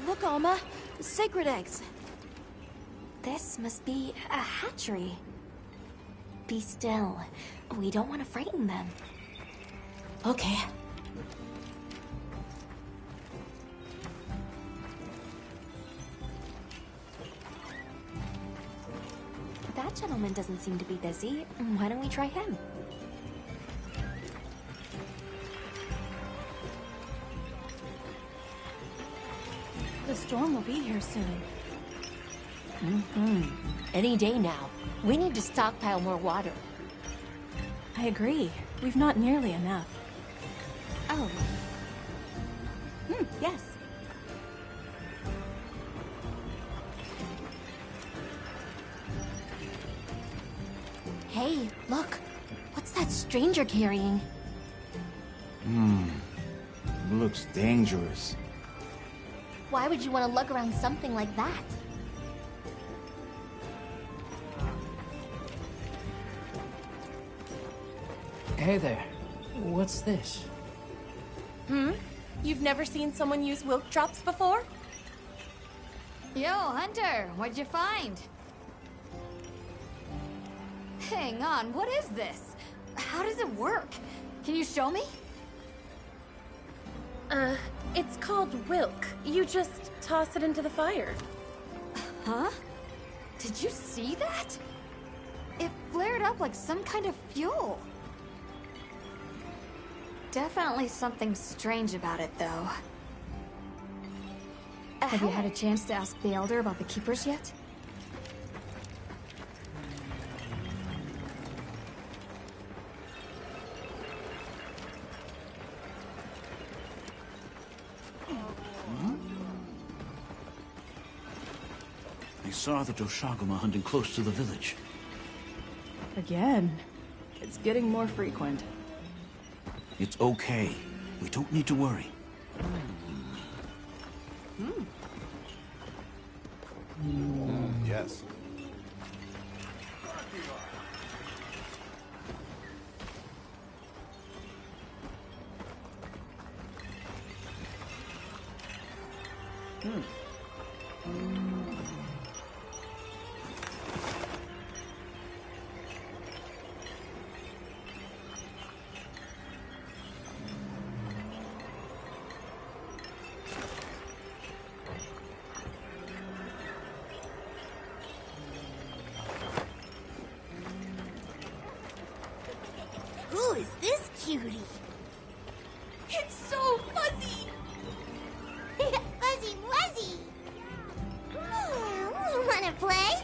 Look, Alma. Sacred eggs. This must be a hatchery. Be still. We don't want to frighten them. Okay. That gentleman doesn't seem to be busy. Why don't we try him? The storm will be here soon. Any day now. We need to stockpile more water. I agree. We've not nearly enough. Oh. Yes. Hey, look. What's that stranger carrying? Looks dangerous. Why would you want to lug around something like that? Hey there. What's this? You've never seen someone use wilk drops before? Yo, Hunter, what'd you find? Hang on, what is this? How does it work? Can you show me? It's called Wilk. You just toss it into the fire. Huh? Did you see that? It flared up like some kind of fuel. Definitely something strange about it, though. Have you had a chance to ask the Elder about the Keepers yet? I saw the Doshaguma hunting close to the village. Again. It's getting more frequent. It's okay. We don't need to worry. Yes. Who is this cutie? It's so fuzzy! Fuzzy Wuzzy! Wanna play?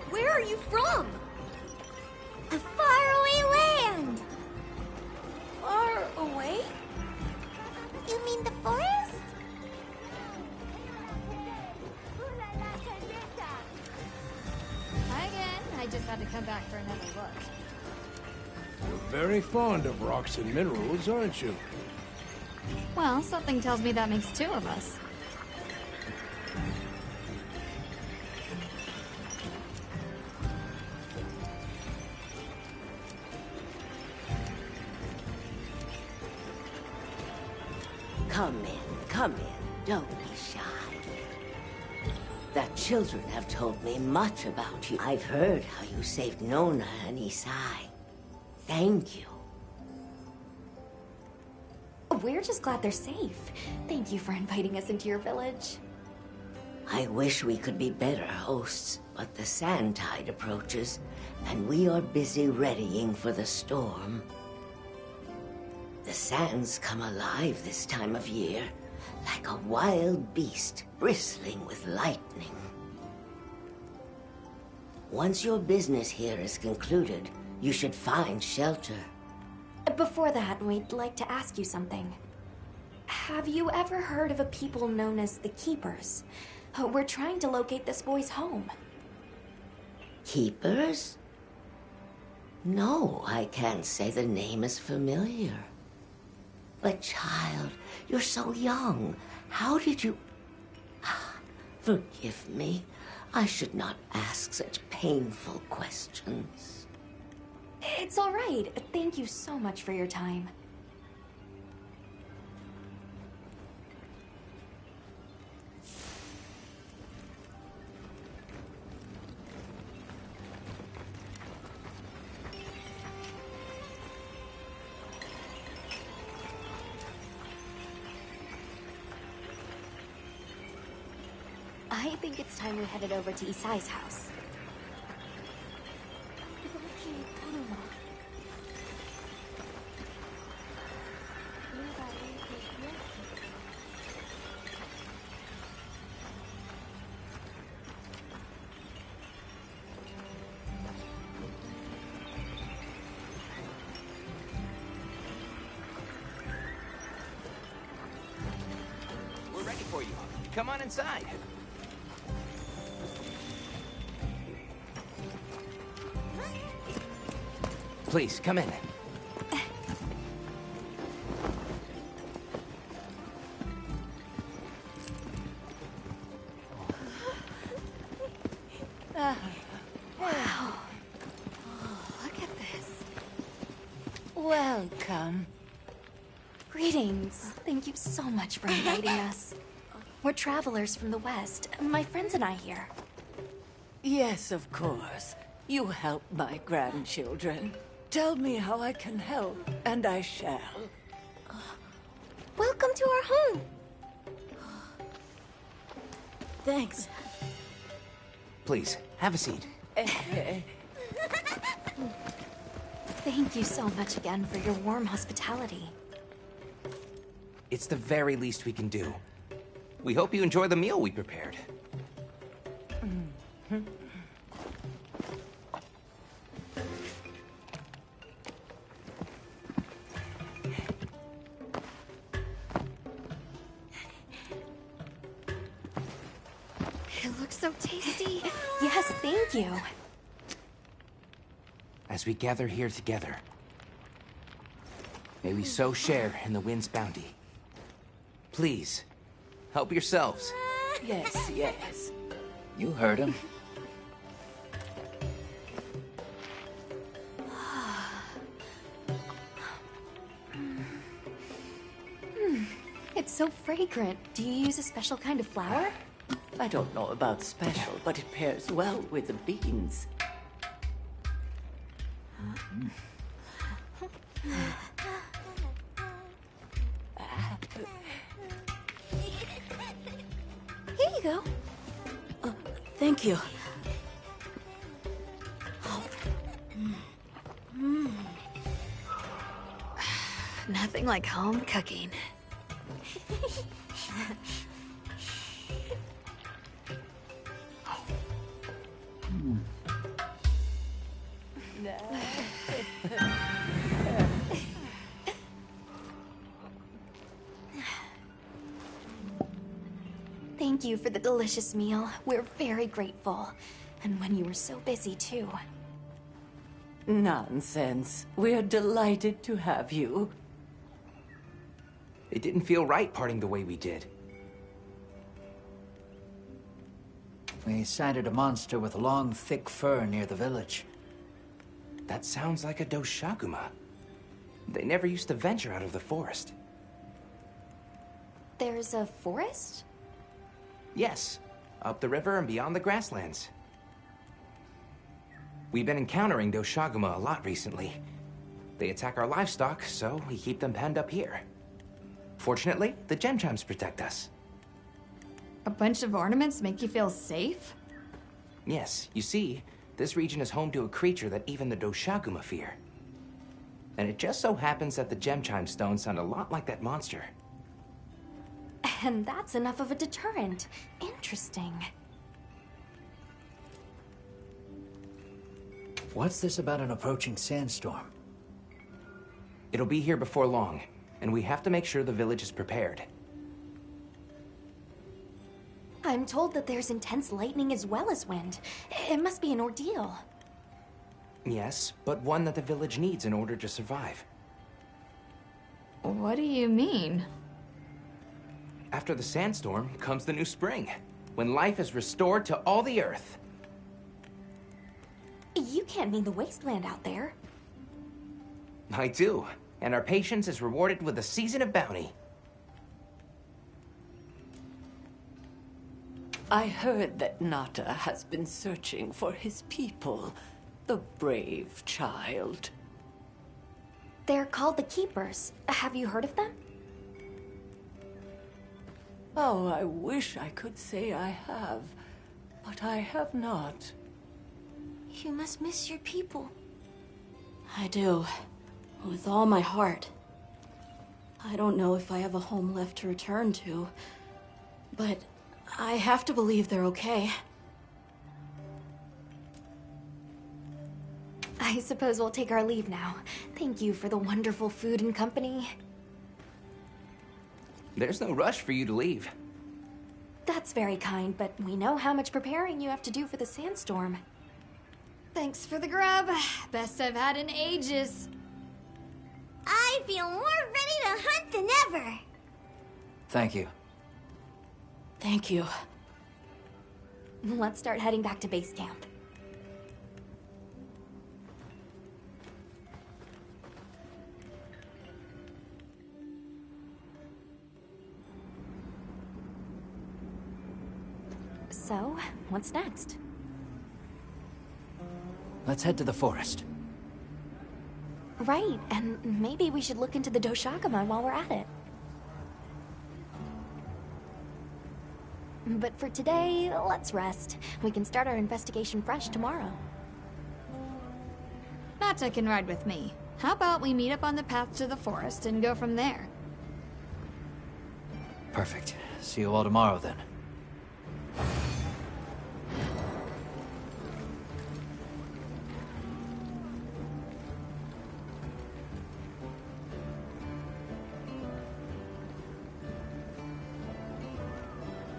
Where are you from? A faraway land. Far away? You mean the forest? Hi again. I just had to come back for another look. You're very fond of rocks and minerals, aren't you? Well, something tells me that makes two of us. Come in. Don't be shy. The children have told me much about you. I've heard how you saved Nona and Isai. Thank you. We're just glad they're safe. Thank you for inviting us into your village. I wish we could be better hosts, but the sand tide approaches, and we are busy readying for the storm. The sands come alive this time of year, like a wild beast bristling with lightning. Once your business here is concluded, you should find shelter. Before that, we'd like to ask you something. Have you ever heard of a people known as the Keepers? We're trying to locate this boy's home. Keepers? No, I can't say the name is familiar. But child, you're so young. How did you... Forgive me. I should not ask such painful questions. It's all right. Thank you so much for your time. I think it's time we headed over to Isai's house. We're ready for you. Come on inside. Please, come in. Wow. Look at this. Welcome. Greetings. Thank you so much for inviting us. We're travelers from the West. My friends and I here. Yes, of course. You help my grandchildren. Tell me how I can help, and I shall. Welcome to our home. Thanks. Please, have a seat. Thank you so much again for your warm hospitality. It's the very least we can do. We hope you enjoy the meal we prepared. It looks so tasty. Yes, thank you. As we gather here together, may we so share in the wind's bounty. Please, help yourselves. Yes, yes. You heard him. It's so fragrant. Do you use a special kind of flour? I don't know about special, but it pairs well with the beans. Here you go. Thank you. Nothing like home cooking. Thank you for the delicious meal. We're very grateful. And when you were so busy, too. Nonsense. We're delighted to have you. It didn't feel right parting the way we did. We sighted a monster with long, thick fur near the village. That sounds like a Doshaguma. They never used to venture out of the forest. There's a forest? Yes, up the river and beyond the grasslands. We've been encountering Doshaguma a lot recently. They attack our livestock, so we keep them penned up here. Fortunately, the gem chimes protect us. A bunch of ornaments make you feel safe? Yes, you see, this region is home to a creature that even the Doshaguma fear. And it just so happens that the gem chime stones sound a lot like that monster. And that's enough of a deterrent. Interesting. What's this about an approaching sandstorm? It'll be here before long, and we have to make sure the village is prepared. I'm told that there's intense lightning as well as wind. It must be an ordeal. Yes, but one that the village needs in order to survive. What do you mean? After the sandstorm comes the new spring, when life is restored to all the earth. You can't mean the wasteland out there. I do, and our patience is rewarded with a season of bounty. I heard that Nata has been searching for his people. The brave child. They're called the Keepers. Have you heard of them? Oh, I wish I could say I have, but I have not. You must miss your people. I do. With all my heart. I don't know if I have a home left to return to, but I have to believe they're okay. I suppose we'll take our leave now. Thank you for the wonderful food and company. There's no rush for you to leave. That's very kind, but we know how much preparing you have to do for the sandstorm. Thanks for the grub. Best I've had in ages. I feel more ready to hunt than ever. Thank you. Thank you. Let's start heading back to base camp. So, what's next? Let's head to the forest. Right, and maybe we should look into the Doshaguma while we're at it. But for today, let's rest. We can start our investigation fresh tomorrow. Nata can ride with me. How about we meet up on the path to the forest and go from there? Perfect. See you all tomorrow then.